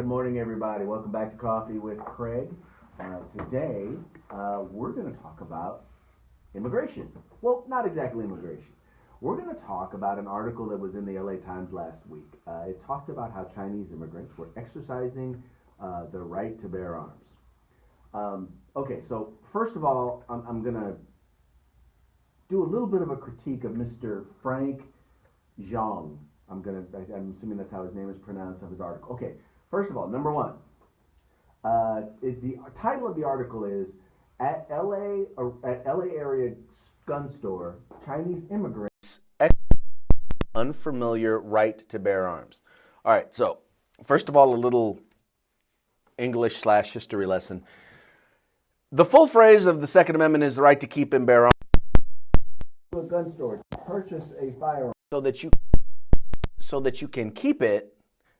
Good morning, everybody. Welcome back to Coffee with Craig. Today, we're going to talk about immigration. Well, not exactly immigration. We're going to talk about an article that was in the LA Times last week. It talked about how Chinese immigrants were exercising the right to bear arms. Okay, so first of all, I'm going to do a little bit of a critique of Mr. Frank Zhang. I'm assuming that's how his name is pronounced of his article. Okay, first of all, number one, the title of the article is at LA area gun store, Chinese immigrants unfamiliar right to bear arms. All right, so first of all, a little English/history lesson. The full phrase of the Second Amendment is the right to keep and bear arms. To a gun store to purchase a firearm so that you can keep it.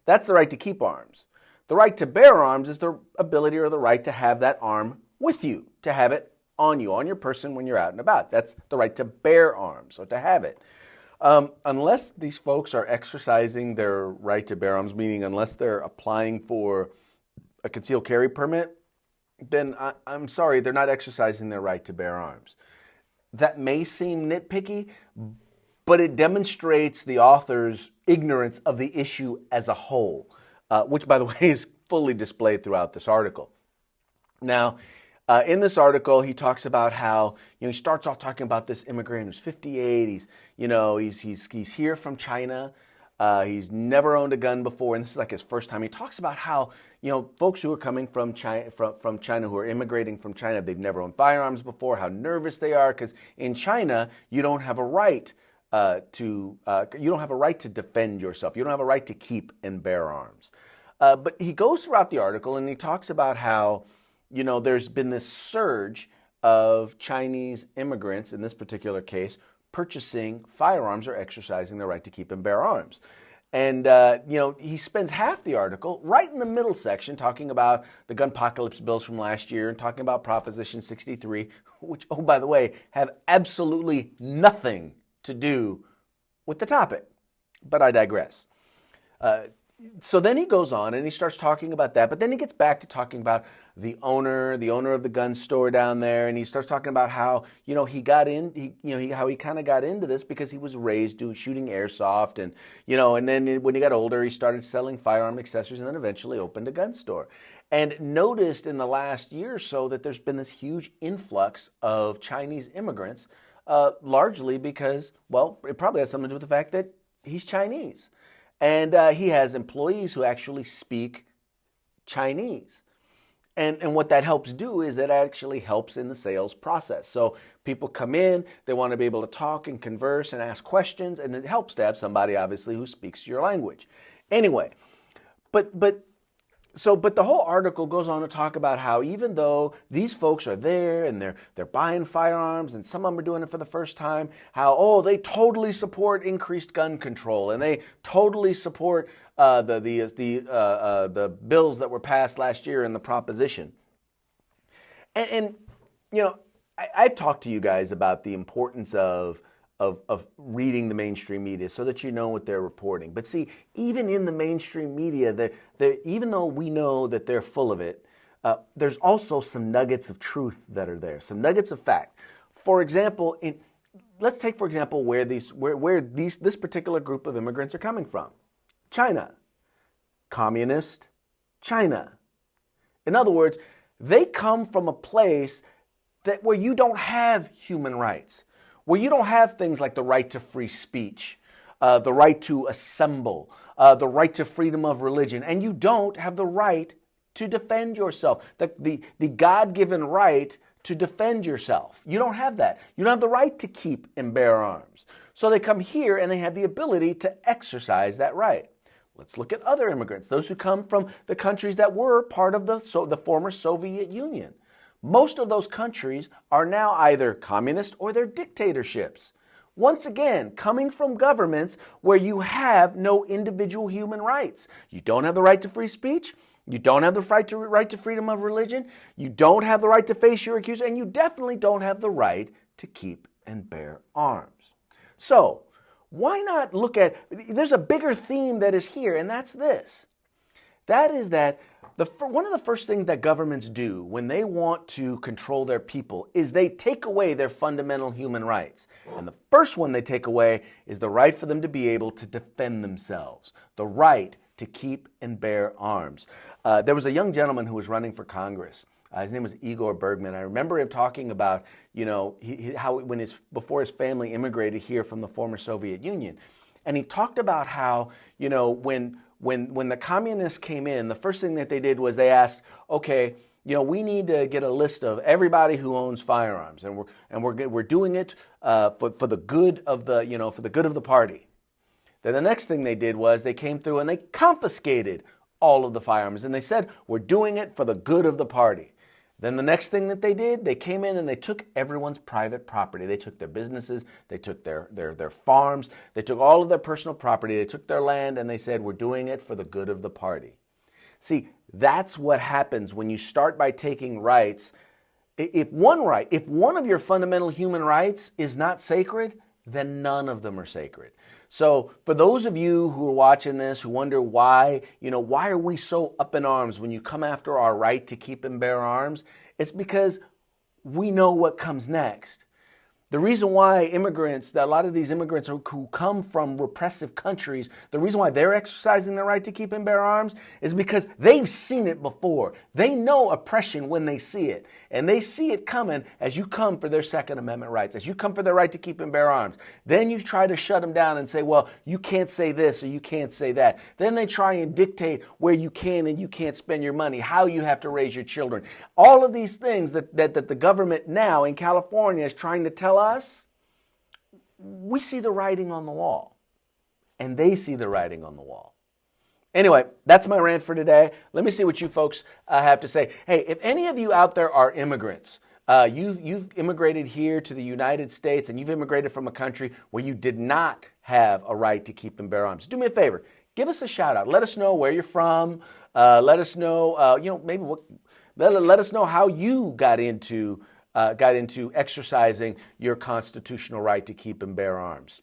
That's the right to keep arms. The right to bear arms is the ability or the right to have that arm with you, to have it on you, on your person when you're out and about. That's the right to bear arms, or to have it. Unless these folks are exercising their right to bear arms, meaning unless they're applying for a concealed carry permit, then I'm sorry, they're not exercising their right to bear arms. That may seem nitpicky, but it demonstrates the author's ignorance of the issue as a whole, which, by the way, is fully displayed throughout this article. Now, in this article, he talks about how, he starts off talking about this immigrant who's 58. He's here from China. He's never owned a gun before, and this is like his first time. He talks about how, folks who are coming from China, who are immigrating from China, they've never owned firearms before, how nervous they are, because in China, you don't have a right to defend yourself. You don't have a right to keep and bear arms. But he goes throughout the article and he talks about how, there's been this surge of Chinese immigrants, in this particular case, purchasing firearms or exercising their right to keep and bear arms. And, he spends half the article right in the middle section talking about the gun apocalypse bills from last year and talking about Proposition 63, which, oh, by the way, have absolutely nothing to do with the topic. But I digress. So then he goes on and he starts talking about that, but then he gets back to talking about the owner of the gun store down there, and he starts talking about how, he kind of got into this because he was raised shooting airsoft, and, and then when he got older, he started selling firearm accessories and then eventually opened a gun store. And noticed in the last year or so that there's been this huge influx of Chinese immigrants, largely because, well, it probably has something to do with the fact that he's Chinese. And he has employees who actually speak Chinese. And what that helps do is it actually helps in the sales process. So people come in, they want to be able to talk and converse and ask questions, and it helps to have somebody, obviously, who speaks your language. Anyway, but the whole article goes on to talk about how even though these folks are there and they're buying firearms and some of them are doing it for the first time, how they totally support increased gun control and they totally support the bills that were passed last year in the proposition. And I've talked to you guys about the importance of reading the mainstream media so that you know what they're reporting. But see, even in the mainstream media, even though we know that they're full of it, there's also some nuggets of truth that are there, some nuggets of fact. For example, let's take, for example, where this particular group of immigrants are coming from. China. Communist China. In other words, they come from a place where you don't have human rights, where you don't have things like the right to free speech, the right to assemble, the right to freedom of religion, and you don't have the right to defend yourself, the God-given right to defend yourself. You don't have that. You don't have the right to keep and bear arms. So they come here and they have the ability to exercise that right. Let's look at other immigrants, those who come from the countries that were part of the former Soviet Union. Most of those countries are now either communist or they're dictatorships. Once again, coming from governments where you have no individual human rights. You don't have the right to free speech. You don't have the right to freedom of religion. You don't have the right to face your accuser. And you definitely don't have the right to keep and bear arms. So, why not look at, there's a bigger theme that is here, and that's this. That is that one of the first things that governments do when they want to control their people is they take away their fundamental human rights. And the first one they take away is the right for them to be able to defend themselves, the right to keep and bear arms. There was a young gentleman who was running for Congress. His name was Igor Bergman. I remember him talking about, how before his family immigrated here from the former Soviet Union. And he talked about how, when the communists came in, the first thing that they did was they asked, okay, we need to get a list of everybody who owns firearms, and we're doing it for the good of the party. Then the next thing they did was they came through and they confiscated all of the firearms, and they said, we're doing it for the good of the party. Then the next thing that they did, they came in and they took everyone's private property. They took their businesses, they took their farms, they took all of their personal property, they took their land, and they said, we're doing it for the good of the party. See, that's what happens when you start by taking rights. If one of your fundamental human rights is not sacred, then none of them are sacred. So for those of you who are watching this, who wonder why are we so up in arms when you come after our right to keep and bear arms, it's because we know what comes next. The reason why a lot of these immigrants who come from repressive countries, the reason why they're exercising their right to keep and bear arms is because they've seen it before. They know oppression when they see it. And they see it coming as you come for their Second Amendment rights, as you come for their right to keep and bear arms. Then you try to shut them down and say, well, you can't say this or you can't say that. Then they try and dictate where you can and you can't spend your money, how you have to raise your children. All of these things that the government now in California is trying to tell us, we see the writing on the wall, and they see the writing on the wall. Anyway, that's my rant for today. Let me see what you folks have to say. Hey, if any of you out there are immigrants, you've immigrated here to the United States, and you've immigrated from a country where you did not have a right to keep and bear arms, do me a favor. Give us a shout out. Let us know where you're from. Let us know, let us know how you got into exercising your constitutional right to keep and bear arms.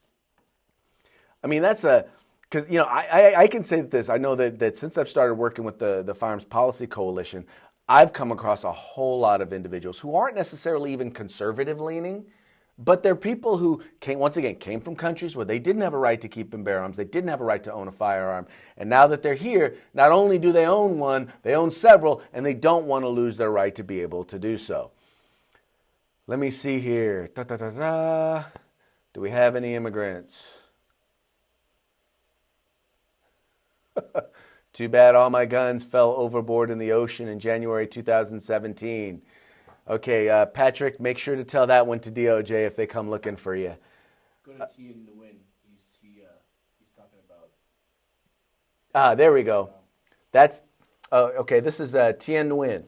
I mean, because I can say this. I know that since I've started working with the Firearms Policy Coalition, I've come across a whole lot of individuals who aren't necessarily even conservative leaning, but they're people who came from countries where they didn't have a right to keep and bear arms, they didn't have a right to own a firearm, and now that they're here, not only do they own one, they own several, and they don't want to lose their right to be able to do so. Let me see here. Do we have any immigrants? Too bad all my guns fell overboard in the ocean in January 2017. Okay, Patrick, make sure to tell that one to DOJ if they come looking for you. Go to T in the Win. He's talking about. There we go. Okay. This is Tien Nguyen.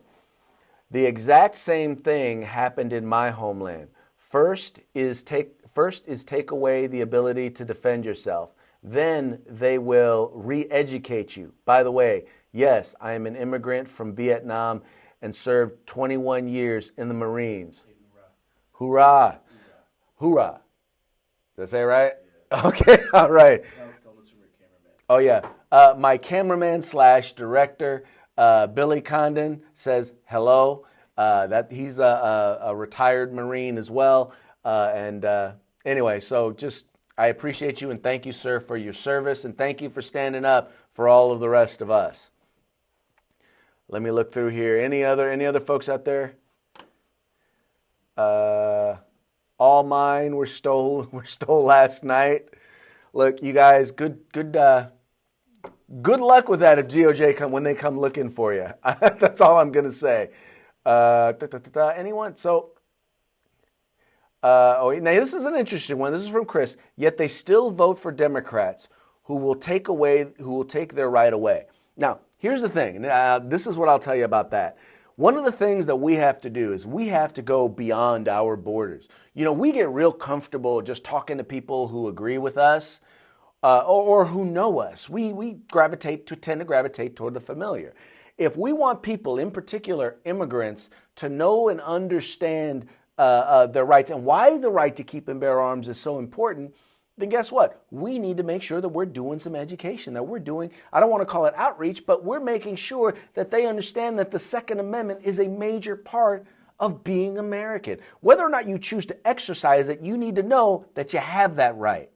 The exact same thing happened in my homeland. First is take away the ability to defend yourself. Then they will re-educate you. By the way, yes, I am an immigrant from Vietnam and served 21 years in the Marines. Hoorah. Hoorah. Did I say it right? Yeah. Okay, all right. Oh, yeah. My cameraman / director, Billy Condon, says hello. That he's a retired Marine as well. Anyway, so I appreciate you and thank you, sir, for your service, and thank you for standing up for all of the rest of us. Let me look through here. Any other folks out there? All mine were stole last night. Look, you guys, good luck with that if DOJ when they come looking for you. That's all I'm gonna say. Anyone? So, now this is an interesting one. This is from Chris. Yet they still vote for Democrats who will take their right away. Now, here's the thing. This is what I'll tell you about that. One of the things that we have to do is we have to go beyond our borders. We get real comfortable just talking to people who agree with us or who know us. We tend to gravitate toward the familiar. If we want people, in particular immigrants, to know and understand their rights and why the right to keep and bear arms is so important, then guess what? We need to make sure that we're doing some education, that we're doing, I don't want to call it outreach, but we're making sure that they understand that the Second Amendment is a major part of being American. Whether or not you choose to exercise it, you need to know that you have that right.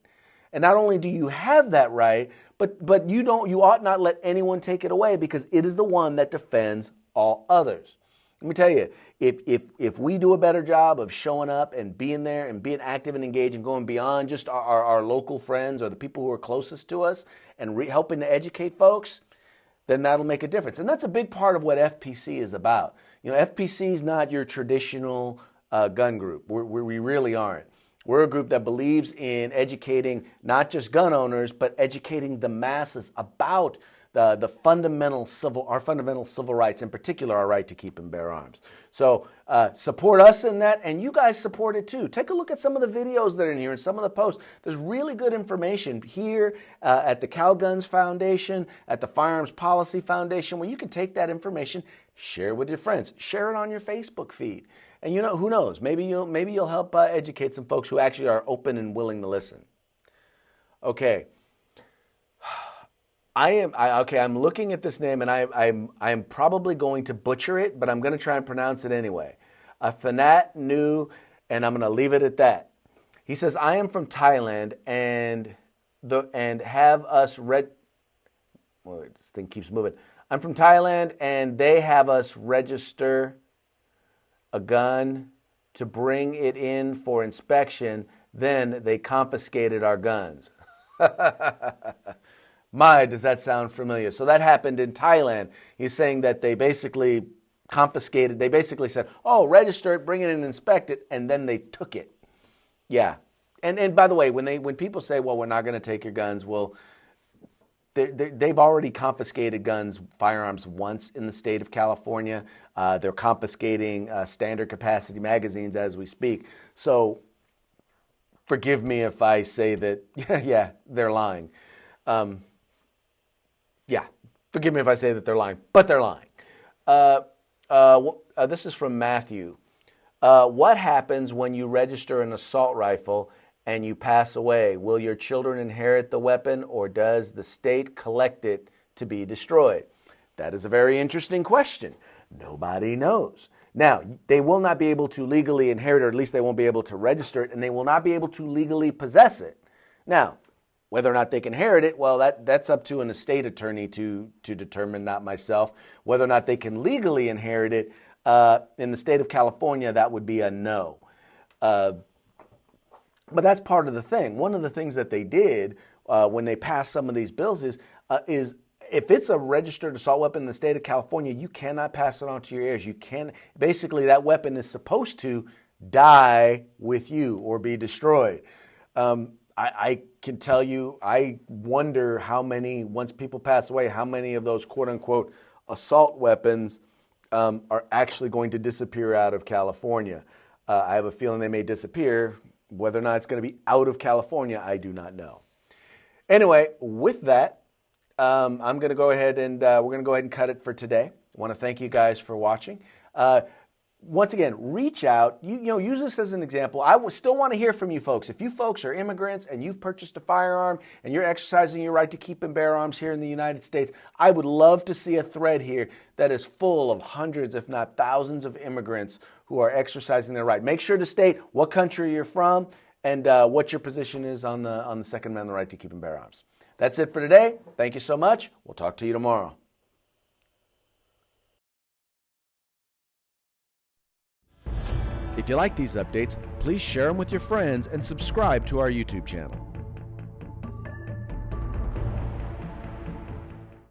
And not only do you have that right, but you ought not let anyone take it away, because it is the one that defends all others. Let me tell you, if we do a better job of showing up and being there and being active and engaged and going beyond just our local friends or the people who are closest to us and helping to educate folks, then that'll make a difference. And that's a big part of what FPC is about. You know, FPC is not your traditional gun group. We really aren't. We're a group that believes in educating not just gun owners, but educating the masses about our fundamental civil rights, in particular our right to keep and bear arms. So support us in that, and you guys support it too. Take a look at some of the videos that are in here and some of the posts. There's really good information here at the Cal Guns Foundation, at the Firearms Policy Foundation, where you can take that information, share it with your friends, share it on your Facebook feed. And you know, who knows, maybe you'll help educate some folks who actually are open and willing to listen. Okay. I'm looking at this name, and I'm probably going to butcher it, but I'm going to try and pronounce it anyway. Fanat Nu, and I'm going to leave it at that. He says, I am from Thailand, and have us this thing keeps moving. I'm from Thailand, and they have us register a gun to bring it in for inspection. Then they confiscated our guns. My, does that sound familiar? So that happened in Thailand. He's saying that they basically confiscated, they basically said, oh, register it, bring it in and inspect it, and then they took it. Yeah. And by the way, when people say, well, we're not going to take your guns, well, they've already confiscated firearms once in the state of California. They're confiscating standard capacity magazines as we speak. So forgive me if I say that, yeah, they're lying. Yeah, forgive me if I say that they're lying, but they're lying. This is from Matthew. What happens when you register an assault rifle and you pass away? Will your children inherit the weapon, or does the state collect it to be destroyed? That is a very interesting question. Nobody knows. Now, they will not be able to legally inherit, or at least they won't be able to register it, and they will not be able to legally possess it. Now, whether or not they can inherit it, well, that's up to an estate attorney to determine, not myself. Whether or not they can legally inherit it, in the state of California, that would be a no. But that's part of the thing. One of the things that they did when they passed some of these bills is if it's a registered assault weapon in the state of California, you cannot pass it on to your heirs. You can basically, that weapon is supposed to die with you or be destroyed. I can tell you, I wonder how many, once people pass away, how many of those quote-unquote assault weapons are actually going to disappear out of California. I have a feeling they may disappear. Whether or not it's going to be out of California, I do not know. Anyway, with that, I'm going to go ahead and we're going to go ahead and cut it for today. I want to thank you guys for watching. Once again, reach out. Use this as an example. I still want to hear from you folks. If you folks are immigrants and you've purchased a firearm and you're exercising your right to keep and bear arms here in the United States, I would love to see a thread here that is full of hundreds, if not thousands, of immigrants who are exercising their right. Make sure to state what country you're from and what your position is on the Second Amendment right to keep and bear arms. That's it for today. Thank you so much. We'll talk to you tomorrow. If you like these updates, please share them with your friends and subscribe to our YouTube channel.